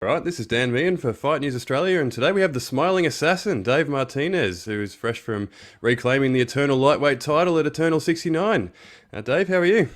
All right, this is Dan Meehan for Fight News Australia, and today we have the smiling assassin, Dave Martinez, who is fresh from reclaiming the Eternal lightweight title at Eternal 69. Dave, how are you?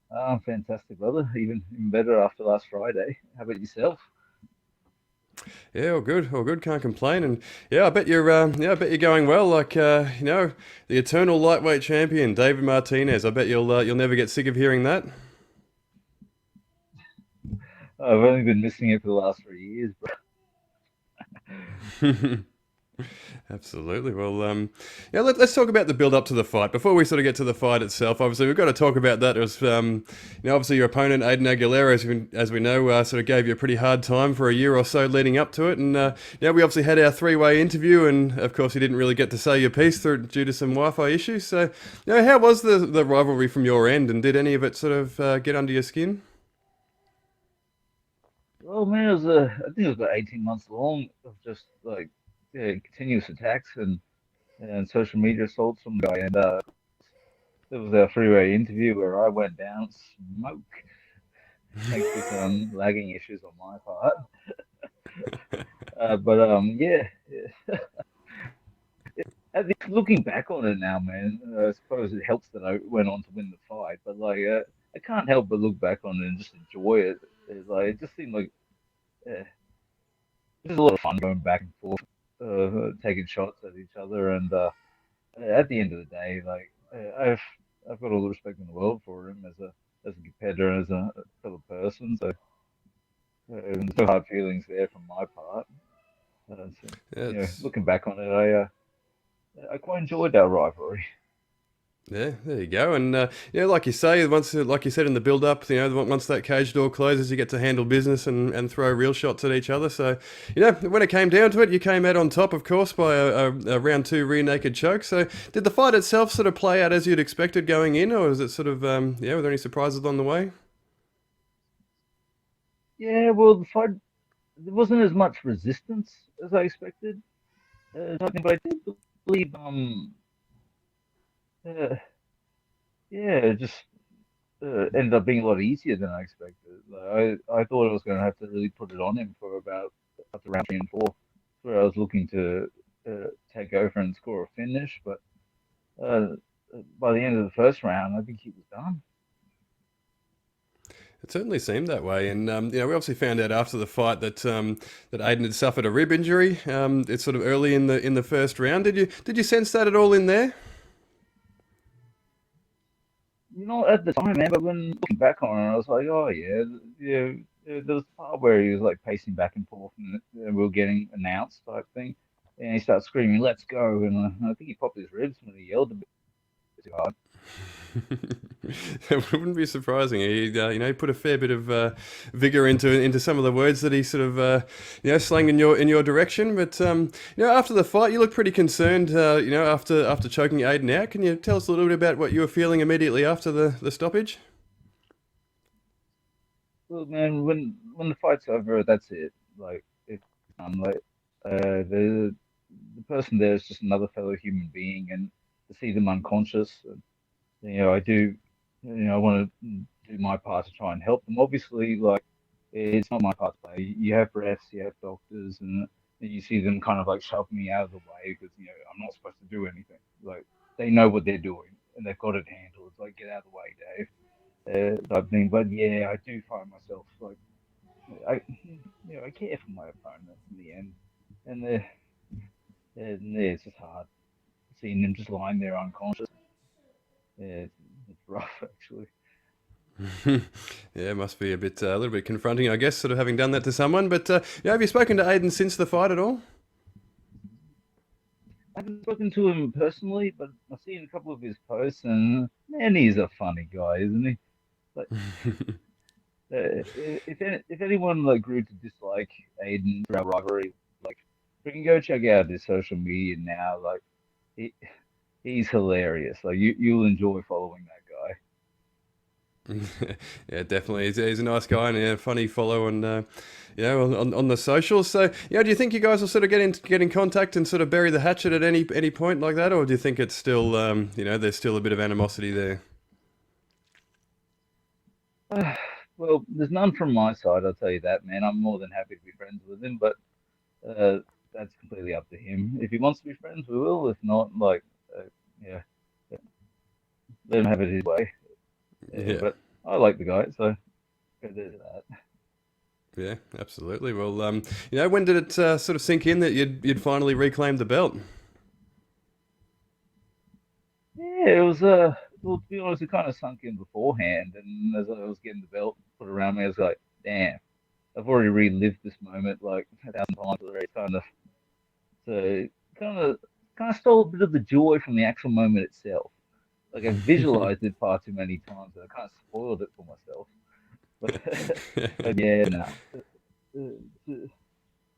Oh, fantastic, brother. Even better after last Friday. How about yourself? Yeah, all good, all good. Can't complain. And yeah, I bet you're going well. The Eternal lightweight champion, David Martinez. I bet you'll never get sick of hearing that. I've only been missing it for the last 3 years, bro. Absolutely. Well, yeah, let's talk about the build up to the fight. Before we sort of get to the fight itself, obviously, we've got to talk about that. It was, obviously, your opponent, Aidan Aguilera, as we know, sort of gave you a pretty hard time for a year or so leading up to it. And, we obviously had our three-way interview, and of course, you didn't really get to say your piece due to some Wi Fi issues. So, how was the rivalry from your end, and did any of it sort of get under your skin? Well, man, I think it was about 18 months long of just like continuous attacks and social media assaults from the guy. And it was our three-way interview where I went down smoke thanks to some lagging issues on my part. Yeah. Looking back on it now, man, I suppose it helps that I went on to win the fight, but I can't help but look back on it and just enjoy it. It just seemed like it was a lot of fun going back and forth, taking shots at each other, and at the end of the day, I've got all the respect in the world for him as a competitor, and as a fellow person. So there's no hard feelings there from my part. It's Looking back on it, I quite enjoyed our rivalry. Yeah, there you go. And like you say, like you said in the build-up, once that cage door closes, you get to handle business and throw real shots at each other. So, when it came down to it, you came out on top, of course, by a round two rear naked choke. So, did the fight itself sort of play out as you'd expected going in, or was it sort of, were there any surprises on the way? Yeah, well, the fight there wasn't as much resistance as I expected. I think, but I did believe, uh, yeah, it just ended up being a lot easier than I expected. I thought I was going to have to really put it on him for about up to round three and four, where I was looking to take over and score a finish. But uh, by the end of the first round, I think he was done. It certainly seemed that way, and we obviously found out after the fight that Aiden had suffered a rib injury. It's sort of early in the first round. Did you sense that at all in there? At the time, man, but when looking back on it, I was like, oh yeah, yeah. There was a part where he was like pacing back and forth, and we were getting announced type thing, and he started screaming, "Let's go!" And I think he popped his ribs when he yelled a bit too hard. It wouldn't be surprising. He put a fair bit of vigor into some of the words that he sort of slang in your direction. But after the fight, you look pretty concerned. After choking Aiden out, can you tell us a little bit about what you were feeling immediately after the stoppage? Well, man, when the fight's over, that's it. Like, it's done. Like, the person there is just another fellow human being, and to see them unconscious, I do, I want to do my part to try and help them. Obviously, like, it's not my part to play. You have refs, you have doctors, and you see them kind of like shoving me out of the way because I'm not supposed to do anything. Like, they know what they're doing and they've got it handled. It's like, get out of the way, Dave. Type thing. But yeah, I do find myself like I care for my opponent in the end, and yeah, it's just hard seeing them just lying there unconscious. Yeah, it's rough actually. Yeah, it must be a little bit confronting, I guess, sort of having done that to someone. But have you spoken to Aiden since the fight at all? I haven't spoken to him personally, but I've seen a couple of his posts, and man, he's a funny guy, isn't he? Like, if anyone like grew to dislike Aiden through our rivalry, like, we can go check out his social media now. Like, he, he's hilarious. Like, you'll enjoy following that guy. Yeah, definitely. He's a nice guy and a funny follow on the socials. So, do you think you guys will sort of get in contact and sort of bury the hatchet at any point like that, or do you think it's still there's still a bit of animosity there? Well, there's none from my side, I'll tell you that, man. I'm more than happy to be friends with him, but uh, that's completely up to him. If he wants to be friends, we will. If not, like, uh, yeah, let him have it his way. Yeah. But I like the guy, so there's that. Yeah, absolutely. Well, when did it sort of sink in that you'd finally reclaimed the belt? Yeah, it was well, to be honest, it kind of sunk in beforehand, and as I was getting the belt put around me, I was like, damn, I've already relived this moment like 1,000 times already, kind of. So kind of kind of stole a bit of the joy from the actual moment itself. Like I visualized it far too many times, and I kind of spoiled it for myself. But but yeah, no.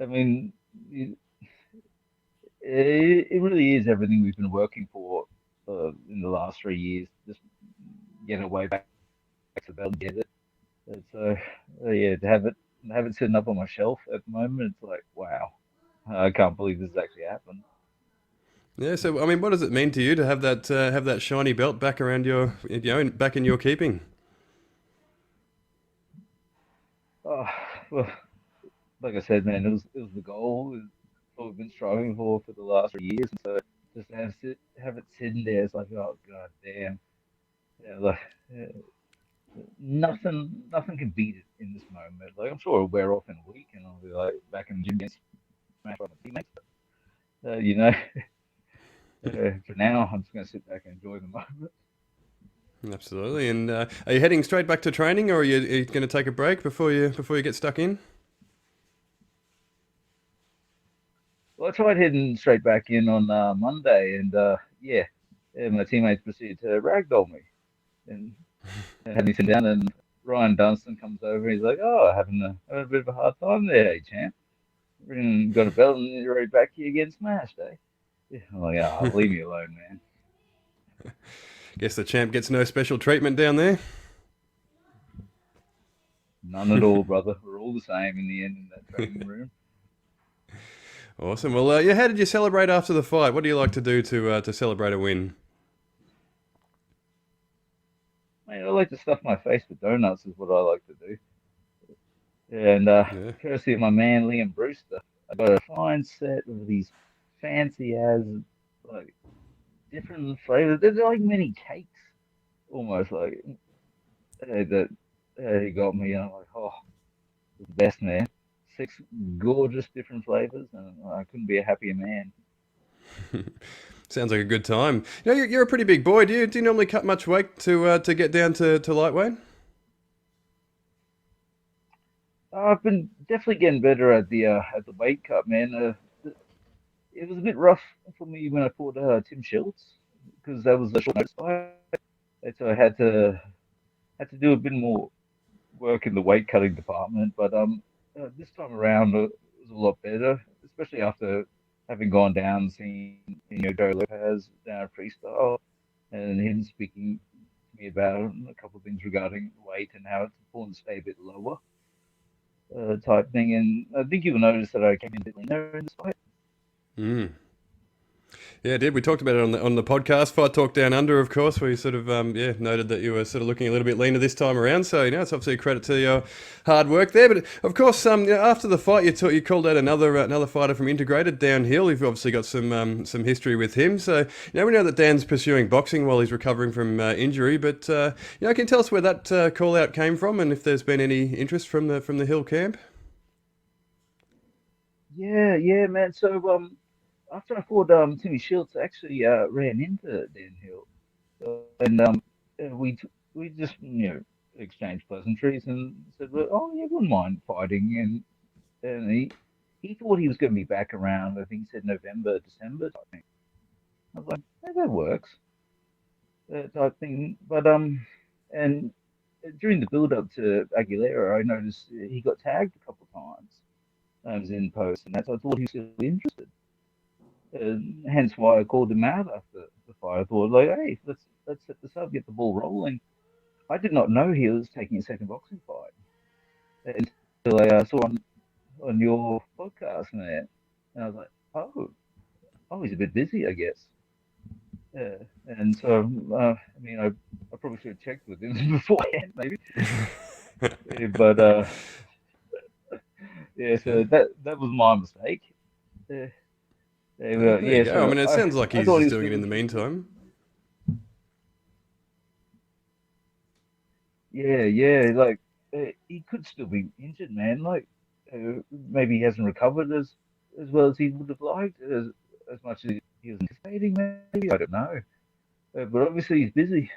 I mean, it, it really is everything we've been working for in the last 3 years. Just get away back to belt and get it. And so yeah, to have it sitting up on my shelf at the moment, it's like wow, I can't believe this has actually happened. Yeah. So, I mean, what does it mean to you to have that shiny belt back around back in your keeping? Oh, well, like I said, man, it was the goal. It's what we've been striving for the last 3 years, and so just to have it sitting there, it's like, oh god damn, yeah, like nothing can beat it in this moment. Like I'm sure it'll wear off in a week, and I'll be like back in the gym getting smashed by my teammates. But, for now, I'm just gonna sit back and enjoy the moment. Absolutely. And are you heading straight back to training, or are you going to take a break before you get stuck in? Well, I tried heading straight back in on Monday, and yeah, my teammates proceeded to ragdoll me and had me sit down. And Ryan Dunstan comes over. He's like, "Oh, having a bit of a hard time there, hey, champ. Got a belt and you're right back here getting smashed, eh?" Yeah, I'm like, "Ah, leave me alone, man. Guess the champ gets no special treatment down there. None at all, brother. We're all the same in the end in that training room." Awesome. Well, yeah. How did you celebrate after the fight? What do you like to do to celebrate a win? Man, I like to stuff my face with donuts, is what I like to do. And Yeah. courtesy of my man Liam Brewster, I got a fine set of these fancy as like different flavors. They're like mini cakes, almost like that. He got me, and I'm like, oh, the best man. Six gorgeous different flavors, and I couldn't be a happier man. Sounds like a good time. You're a pretty big boy. Do you normally cut much weight to get down to lightweight? I've been definitely getting better at the weight cut, man. It was a bit rough for me when I fought Tim Schultz because that was a short notice fight, and so I had to do a bit more work in the weight cutting department. But this time around it was a lot better, especially after having gone down and seen Joe Lopez down at freestyle and him speaking to me about a couple of things regarding weight and how it's important to stay a bit lower, type thing. And I think you'll notice that I came in a bit leaner in this fight. Mm. Yeah, I did. We talked about it on the podcast, Fight Talk Down Under, of course, where you sort of noted that you were sort of looking a little bit leaner this time around. So it's obviously a credit to your hard work there. But of course, after the fight, you called out another fighter from Integrated, Downhill. You've obviously got some history with him. So we know that Dan's pursuing boxing while he's recovering from injury. But can you tell us where that call out came from, and if there's been any interest from the Hill camp? Yeah, man. So after I fought Timmy Schultz, I actually ran into Dan Hill, and we just exchanged pleasantries and said, well, oh yeah, wouldn't mind fighting, and he thought he was going to be back around. I think he said November, December type thing. I was like, yeah, that works, type thing. But and during the build up to Aguilera, I noticed he got tagged a couple of times. I was in post, and that's I thought he was still interested. Hence why I called him out after the fight. I thought, like, hey, let's set this up, get the ball rolling. I did not know he was taking a second boxing fight until I saw on your podcast, man. And I was like, oh, he's a bit busy, I guess. And so, I mean, I probably should have checked with him beforehand, maybe. Yeah, but yeah, so that was my mistake. Uh, There you yeah, go. I so mean, it sounds like I he's thought he just was doing it in feeling the pretty good. meantime. Yeah, yeah, like he could still be injured, man. Like maybe he hasn't recovered as well as he would have liked, as much as he was anticipating. Maybe I don't know, but obviously he's busy.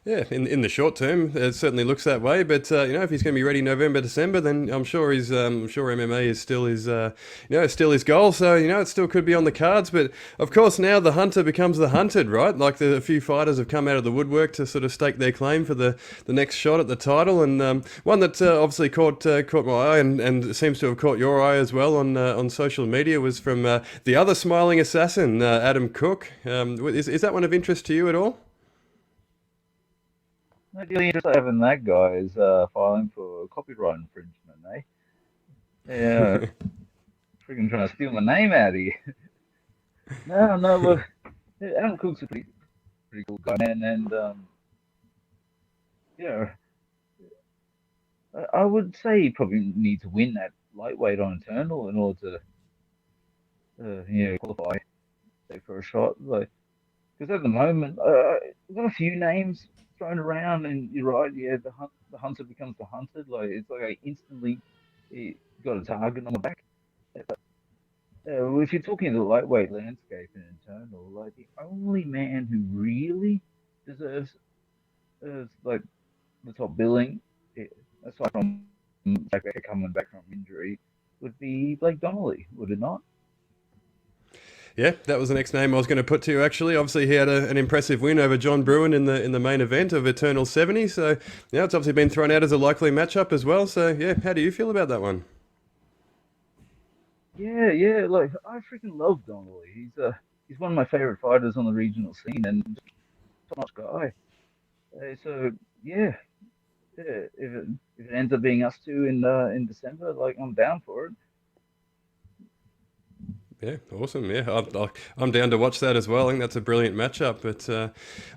Yeah, in the short term, it certainly looks that way. But if he's going to be ready November, December, then I'm sure MMA is still still his goal. So it still could be on the cards. But of course, now the hunter becomes the hunted, right? Like a few fighters have come out of the woodwork to sort of stake their claim for the next shot at the title, and one that obviously caught my eye and seems to have caught your eye as well on social media was from the other smiling assassin, Adam Cook. Is that one of interest to you at all? Not really interested having that guy is filing for copyright infringement, eh? Yeah, freaking trying to steal my name out of you. No, no, look, yeah, Adam Cook's a pretty cool guy, man, and yeah, I would say he probably need to win that lightweight on Eternal in order to qualify for a shot. Like, because at the moment, we've got a few names thrown around, and you're right. Yeah, the hunter becomes the hunted. Like, it's like I instantly got a target on my back. If you're talking the lightweight landscape in Eternal, like the only man who really deserves like the top billing, eh, aside from Jack Becker coming back from injury, would be Blake Donnelly, would it not? Yeah, that was the next name I was going to put to you. Actually, obviously he had an impressive win over John Bruin in the main event of Eternal 70. So it's obviously been thrown out as a likely matchup as well. So yeah, how do you feel about that one? Yeah, yeah. Like I freaking love Donnelly. He's one of my favorite fighters on the regional scene, and just a top guy. So yeah, yeah. If it ends up being us two in December, like I'm down for it. Yeah, awesome. Yeah, I'm down to watch that as well. I think that's a brilliant matchup. But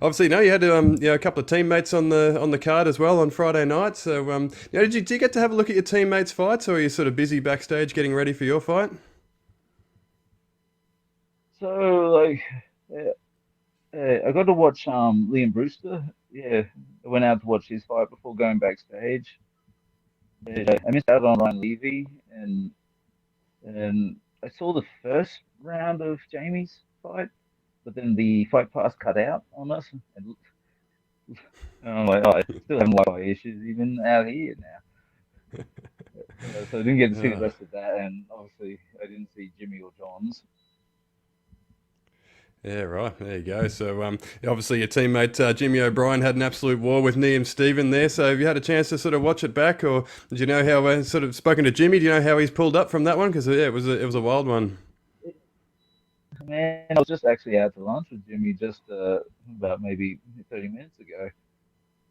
obviously, you had a couple of teammates on the card as well on Friday night. So did you get to have a look at your teammates' fights, or are you sort of busy backstage getting ready for your fight? So like, uh, I got to watch Liam Brewster. Yeah, I went out to watch his fight before going backstage. I missed out on Ryan Levy, and I saw the first round of Jamie's fight, but then the fight pass cut out on us, and I'm like, oh, I still having Wi-Fi issues even out here now. So I didn't get to see the Uh, rest of that, and obviously I didn't see Jimmy or John's. yeah, right. There you go. So obviously your teammate Jimmy O'Brien had an absolute war with Liam Stephen there. So have you had a chance to sort of watch it back, or did you know how sort of spoken to Jimmy? Do you know how he's pulled up from that one? Because yeah, it was a wild one. Man, I was just actually out to lunch with Jimmy just about maybe 30 minutes ago.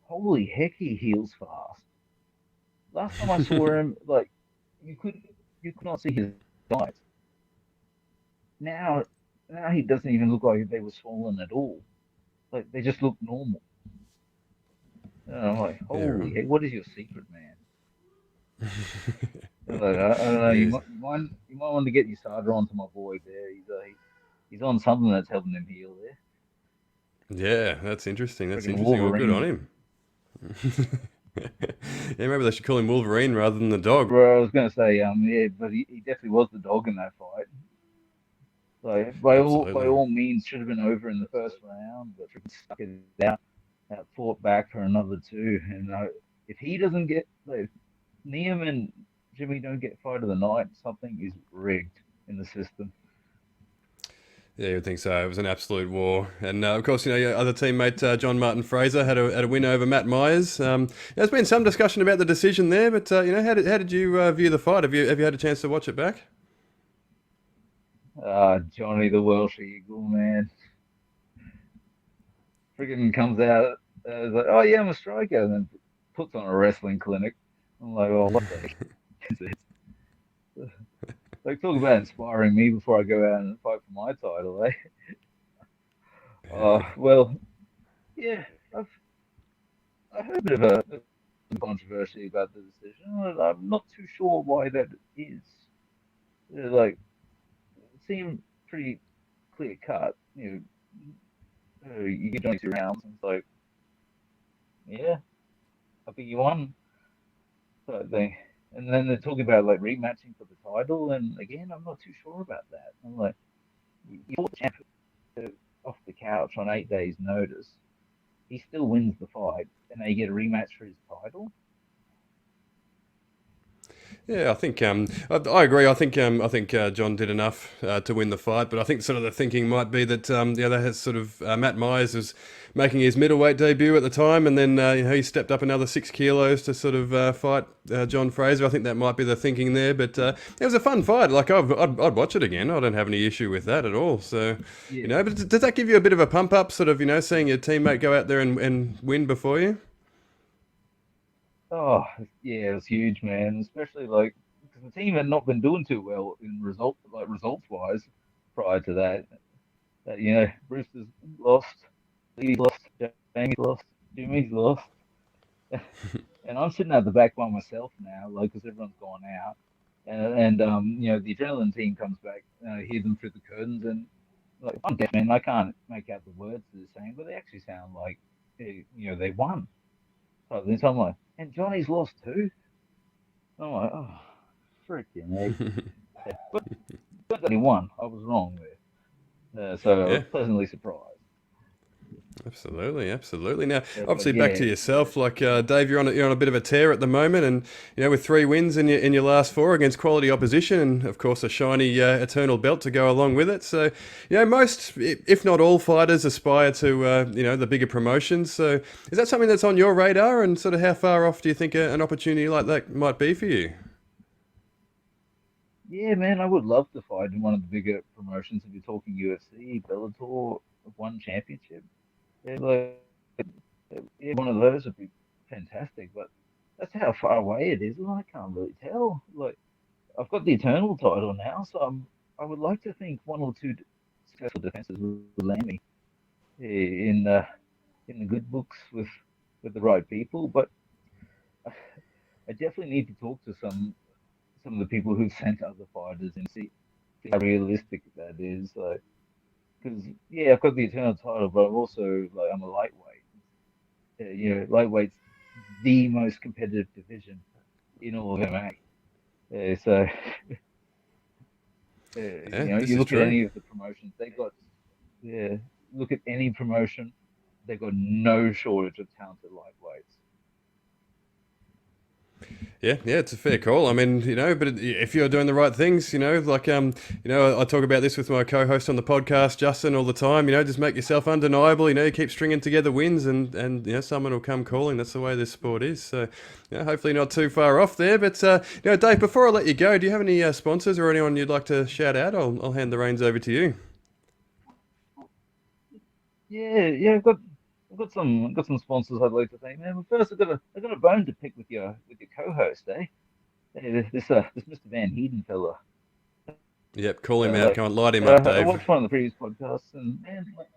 Holy heck, he heals fast. Last time I saw him, like you could you could not see his eyes. Now, now he doesn't even look like they were swollen at all. Like they just look normal. And I'm like, Yeah, holy right. heck, what is your secret, man? Like, I don't know. Yeah. You might want to get your starter onto my boy there. He's on something that's helping him heal there. Yeah, that's interesting. That's Freaking interesting. Well, good on Wolverine. him. Yeah, maybe they should call him Wolverine rather than the dog. Bro, I was gonna say, yeah, but he definitely was the dog in that fight. Like by Absolutely. all means, should have been over in the first round, but freaking stuck it out, fought back for another two. And if he doesn't get, like, Liam and Jimmy don't get fight of the night, something is rigged in the system. Yeah, you would think so. It was an absolute war, and of course, your other teammate John Martin Fraser had a win over Matt Myers. There's been some discussion about the decision there, but how did you view the fight? Have you had a chance to watch it back? Johnny the Welsh Eagle, man, freaking comes out like, oh yeah, I'm a striker, and then puts on a wrestling clinic. I'm like, oh, what the heck is this? Like, talk about inspiring me before I go out and fight for my title, eh? Yeah. Well, yeah, I've I heard a bit of a controversy about the decision. I'm not too sure why that is. Like, it seemed pretty clear cut. You get 22 rounds, and it's like, yeah, I think you won. Sort of thing. And then they're talking about like rematching for the title, and again, I'm not too sure about that. I'm like, you fought the champ off the couch on 8 days' notice. He still wins the fight, and they get a rematch for his title. Yeah, I think I agree. I think John did enough to win the fight, but I think sort of the thinking might be that that has sort of Matt Myers was making his middleweight debut at the time, and then he stepped up another 6 kilos to sort of fight John Fraser. I think that might be the thinking there, but it was a fun fight. Like I'd watch it again. I don't have any issue with that at all. So Yeah. but does that give you a bit of a pump up, sort of seeing your teammate go out there and win before you? Oh, yeah, it was huge, man. Especially like because the team had not been doing too well in results wise prior to that. Brewster's lost, Lee's lost, Jamie's lost, Jimmy's lost. And I'm sitting at the back by myself now, like, because everyone's gone out. And the adrenaline team comes back, hear them through the curtains, and like, I'm deaf, man, I can't make out the words they're saying, but they actually sound like, they won. So then I'm like, and Johnny's lost too. I'm like, oh, freaking heck. But only won. I was wrong there. So I was Yeah. pleasantly surprised. Absolutely, absolutely. Now, But obviously, back to yeah, yourself. Like Dave, you're on a bit of a tear at the moment, and with 3 wins in your last 4 against quality opposition, and of course a shiny eternal belt to go along with it. So, most, if not all, fighters aspire to the bigger promotions. So, is that something that's on your radar? And sort of how far off do you think an opportunity like that might be for you? yeah, man, I would love to fight in one of the bigger promotions. If you're talking UFC, Bellator, one championship. Yeah, like, yeah, one of those would be fantastic. But that's how far away it is. And I can't really tell. Like, I've got the Eternal title now, so I would like to think one or two successful defenses will land me in the good books with the right people. But I definitely need to talk to some of the people who've sent other fighters and see how realistic that is. Like, because yeah, I've got the Eternal title, but I'm also like I'm a lightweight. Lightweight's the most competitive division in all of MMA. So Yeah, this you is look at true. any of the promotions, they got yeah. Look at any promotion, they've got no shortage of talented lightweights. Yeah, it's a fair call. I mean, but if you're doing the right things, like I talk about this with my co-host on the podcast, Justin, all the time. Just make yourself undeniable. You keep stringing together wins, and someone will come calling. That's the way this sport is. So, hopefully not too far off there. But Dave, before I let you go, do you have any sponsors or anyone you'd like to shout out? I'll hand the reins over to you. Yeah, I've got some sponsors I'd like to thank, man. But first, I got a bone to pick with your co-host, eh? This Mr. Van Heeden fella. Yep, call him out. Like, Come on, light him up, I Dave. watched one of the previous podcasts, and man, like,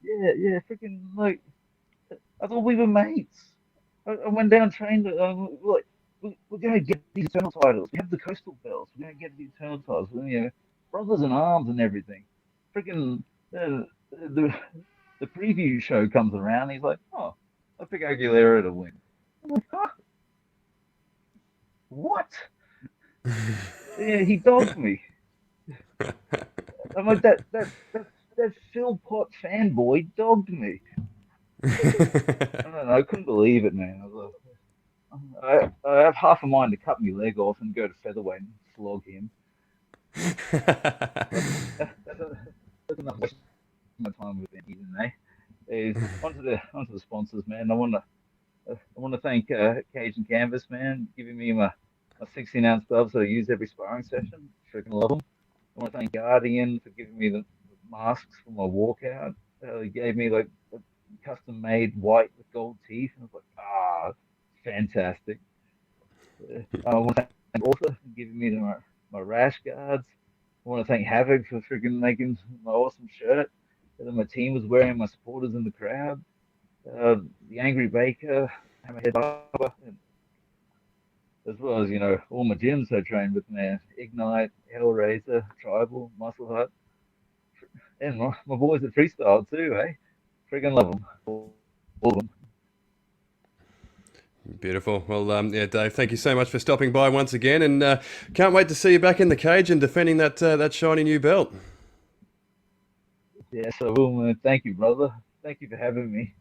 yeah, freaking like, I thought we were mates. I went down, trained, like, we're gonna get these eternal titles. We have the coastal belts. We're gonna get the eternal titles. Brothers in arms and everything. Freaking the preview show comes around. He's like, oh, I pick Aguilera to win. I'm like, huh? What? Yeah, he dogged me. I'm like that Phil Pot fanboy dogged me. I don't know. I couldn't believe it, man. I have half a mind to cut my leg off and go to featherweight and flog him. But that's enough wasting my time with him, isn't it? Is onto the sponsors, man. I want to thank Cage and Canvas, man, giving me my 16-ounce gloves that I use every sparring session. Freaking love them. I want to thank Guardian for giving me the masks for my walkout. They gave me like a custom made white with gold teeth, and I was like, fantastic. I want to thank Author for giving me my rash guards. I want to thank Havoc for freaking making my awesome shirt that my team was wearing, my supporters in the crowd. Uh, the Angry Baker. Hammerhead Barber, and as well as all my gyms I train with, man. Ignite, Hellraiser, Tribal, Muscle Hut, and my boys at Freestyle too, eh? Friggin' love them, all of them. Beautiful. Well, yeah, Dave, thank you so much for stopping by once again, and can't wait to see you back in the cage and defending that shiny new belt. Yeah, so well, man. Thank you, brother. Thank you for having me.